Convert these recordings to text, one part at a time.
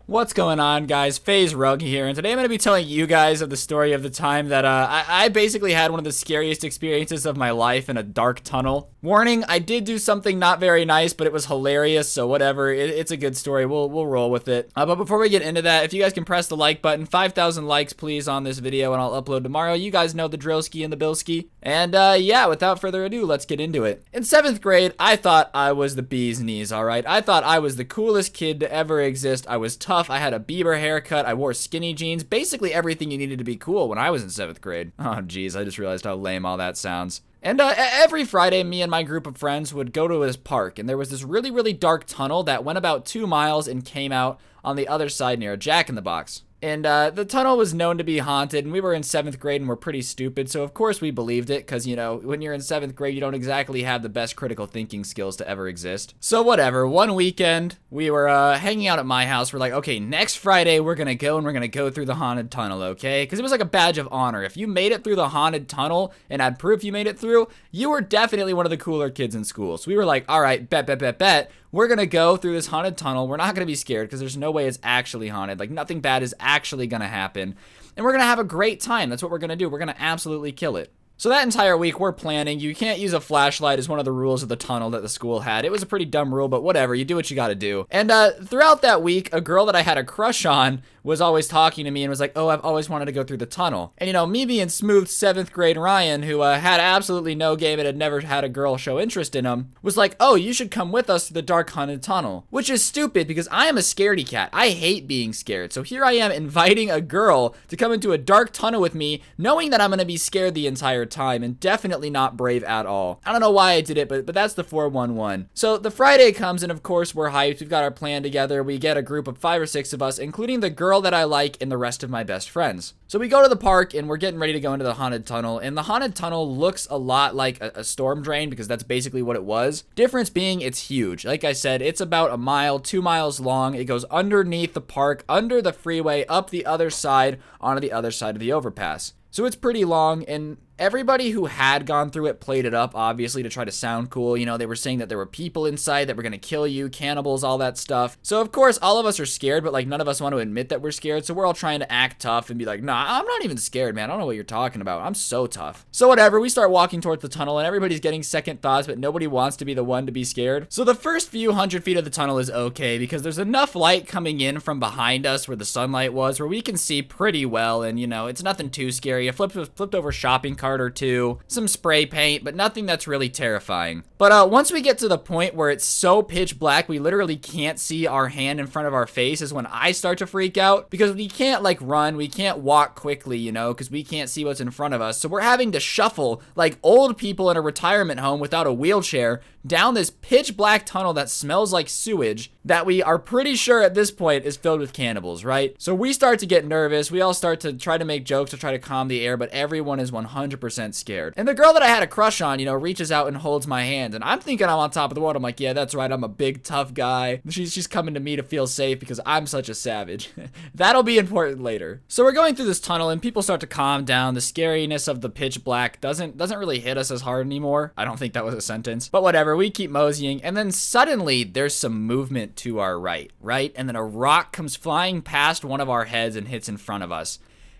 What's going on, guys? FaZe Rug here, and today I'm going to be telling you guys of the story of the time that I basically had one of the scariest experiences of my life in a dark tunnel. Warning, I did do something not very nice, but it was hilarious, so whatever. It's a good story. We'll roll with it. But before we get into that, if you guys can press the like button, 5,000 likes, please, on this video, and I'll upload tomorrow. You guys know the drillski and the billski. And yeah, without further ado, let's get into it. In 7th grade, I thought I was the bee's knees, alright? I thought I was the coolest kid to ever exist. I was tough. I had a Bieber haircut. I wore skinny jeans. Basically everything you needed to be cool when I was in 7th grade. Oh, geez, I just realized how lame all that sounds. And every Friday, me and my group of friends would go to this park, and there was this really, really dark tunnel that went about 2 miles and came out on the other side near a Jack-in-the-Box. And the tunnel was known to be haunted, and we were in 7th grade and we're pretty stupid, so of course we believed it, because, you know, when you're in 7th grade, you don't exactly have the best critical thinking skills to ever exist. So whatever, one weekend, we were hanging out at my house. We're like, okay, next Friday we're gonna go and we're gonna go through the haunted tunnel, okay? Because it was like a badge of honor. If you made it through the haunted tunnel and had proof you made it through, you were definitely one of the cooler kids in school. So we were like, all right, bet. We're gonna go through this haunted tunnel. We're not gonna be scared because there's no way it's actually haunted. Like, nothing bad is actually gonna happen. And we're gonna have a great time. That's what we're gonna do. We're gonna absolutely kill it. So that entire week, we're planning. You can't use a flashlight as one of the rules of the tunnel that the school had. It was a pretty dumb rule, but whatever. You do what you gotta do. And throughout that week, a girl that I had a crush on was always talking to me and was like, oh, I've always wanted to go through the tunnel. And, you know, me being smooth 7th grade Ryan, who had absolutely no game and had never had a girl show interest in him, was like, oh, you should come with us to the dark haunted tunnel. Which is stupid because I am a scaredy cat. I hate being scared. So here I am inviting a girl to come into a dark tunnel with me, knowing that I'm gonna be scared the entire time and definitely not brave at all. I don't know why I did it, but that's the 411. So the Friday comes and of course we're hyped. We've got our plan together. We get a group of 5 or 6 of us, including the girl that I like and the rest of my best friends. So we go to the park and we're getting ready to go into the haunted tunnel, and the haunted tunnel looks a lot like a storm drain because that's basically what it was. Difference being it's huge. Like I said, it's about a mile, 2 miles long. It goes underneath the park, under the freeway, up the other side, onto the other side of the overpass. So it's pretty long, and everybody who had gone through it played it up, obviously, to try to sound cool. You know, they were saying that there were people inside that were gonna kill you, cannibals, all that stuff. So, of course, all of us are scared, but, like, none of us want to admit that we're scared, so we're all trying to act tough and be like, nah, I'm not even scared, man. I don't know what you're talking about. I'm so tough. So, whatever, we start walking towards the tunnel, and everybody's getting second thoughts, but nobody wants to be the one to be scared. So, the first few 100 feet of the tunnel is okay, because there's enough light coming in from behind us where the sunlight was, where we can see pretty well, and, you know, it's nothing too scary. A flipped over shopping cart or two, some spray paint, but nothing that's really terrifying. But once we get to the point where it's so pitch black we literally can't see our hand in front of our face is when I start to freak out, because we can't like run, we can't walk quickly, you know, because we can't see what's in front of us. So we're having to shuffle like old people in a retirement home without a wheelchair down this pitch black tunnel that smells like sewage that we are pretty sure at this point is filled with cannibals, right? So we start to get nervous. We all start to try to make jokes to try to calm the air, but everyone is 100% scared. And the girl that I had a crush on, you know, reaches out and holds my hand, and I'm thinking I'm on top of the world. I'm like, yeah, that's right. I'm a big, tough guy. She's coming to me to feel safe because I'm such a savage. That'll be important later. So we're going through this tunnel and people start to calm down. The scariness of the pitch black doesn't really hit us as hard anymore. I don't think that was a sentence, but whatever. We keep moseying, and then suddenly there's some movement to our right? And then a rock comes flying past one of our heads and hits in front of us.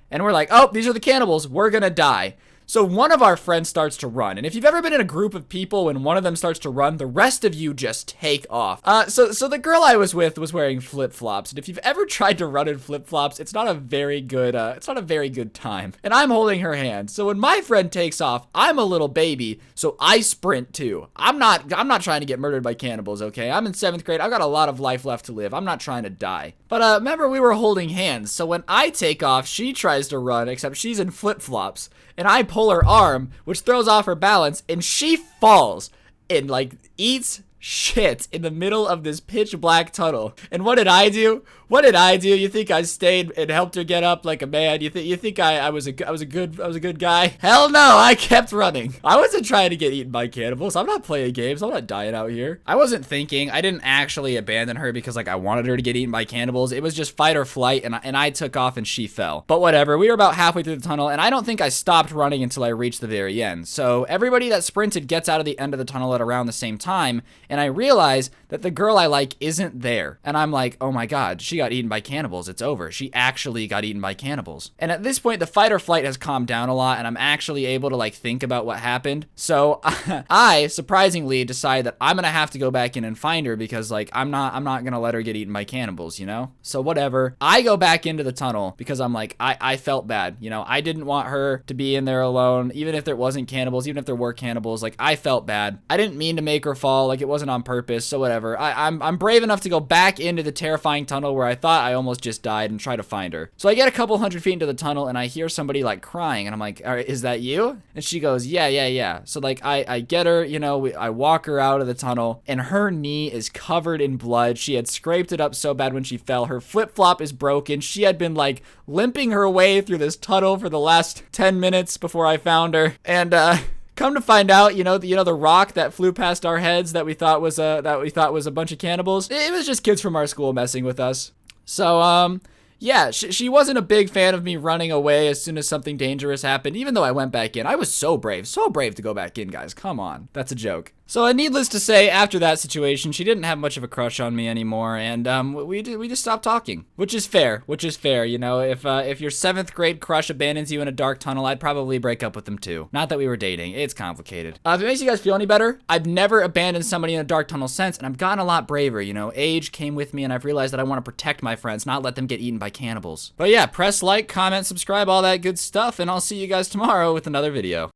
And we're like, oh, these are the cannibals. We're gonna die. So one of our friends starts to run, and if you've ever been in a group of people when one of them starts to run, the rest of you just take off. So the girl I was with was wearing flip-flops, and if you've ever tried to run in flip-flops, it's not a very good time. And I'm holding her hand. So when my friend takes off, I'm a little baby, so I sprint too. I'm not trying to get murdered by cannibals, okay? I'm in 7th grade. I've got a lot of life left to live. I'm not trying to die. But remember, we were holding hands, so when I take off, she tries to run, except she's in flip-flops. And I pull her arm, which throws off her balance, and she falls and, like, eats shit in the middle of this pitch black tunnel. And what did I do? You think I stayed and helped her get up like a man? You think I was a good guy? Hell no, I kept running. I wasn't trying to get eaten by cannibals. I'm not playing games. I'm not dying out here. I wasn't thinking. I didn't actually abandon her because like I wanted her to get eaten by cannibals. It was just fight or flight, and I took off and she fell. But whatever. We were about halfway through the tunnel, and I don't think I stopped running until I reached the very end. So everybody that sprinted gets out of the end of the tunnel at around the same time, and I realize that the girl I like isn't there. And I'm like, oh my god, she got eaten by cannibals. It's over. She actually got eaten by cannibals. And at this point, the fight or flight has calmed down a lot, and I'm actually able to like think about what happened. So I surprisingly decide that I'm gonna have to go back in and find her because like I'm not gonna let her get eaten by cannibals, you know? So whatever. I go back into the tunnel because I'm like, I felt bad, you know? I didn't want her to be in there alone, even if there wasn't cannibals, even if there were cannibals. Like, I felt bad. I didn't mean to make her fall. Like, it wasn't on purpose. So whatever. I'm brave enough to go back into the terrifying tunnel where I thought I almost just died and try to find her. So I get a couple hundred feet into the tunnel and I hear somebody like crying and I'm like, all right, is that you? And she goes, yeah. So like I get her, you know, I walk her out of the tunnel and her knee is covered in blood. She had scraped it up so bad when she fell. Her flip-flop is broken. She had been like limping her way through this tunnel for the last 10 minutes before I found her. And come to find out, the rock that flew past our heads that we thought was a bunch of cannibals, it was just kids from our school messing with us. So yeah, she wasn't a big fan of me running away as soon as something dangerous happened, even though I went back in. I was so brave to go back in, guys. Come on. That's a joke. So needless to say, after that situation, she didn't have much of a crush on me anymore, and we just stopped talking, which is fair. You know, if your 7th grade crush abandons you in a dark tunnel, I'd probably break up with them too. Not that we were dating. It's complicated. If it makes you guys feel any better, I've never abandoned somebody in a dark tunnel since, and I've gotten a lot braver. You know, age came with me, and I've realized that I want to protect my friends, not let them get eaten by cannibals. But yeah, press like, comment, subscribe, all that good stuff, and I'll see you guys tomorrow with another video.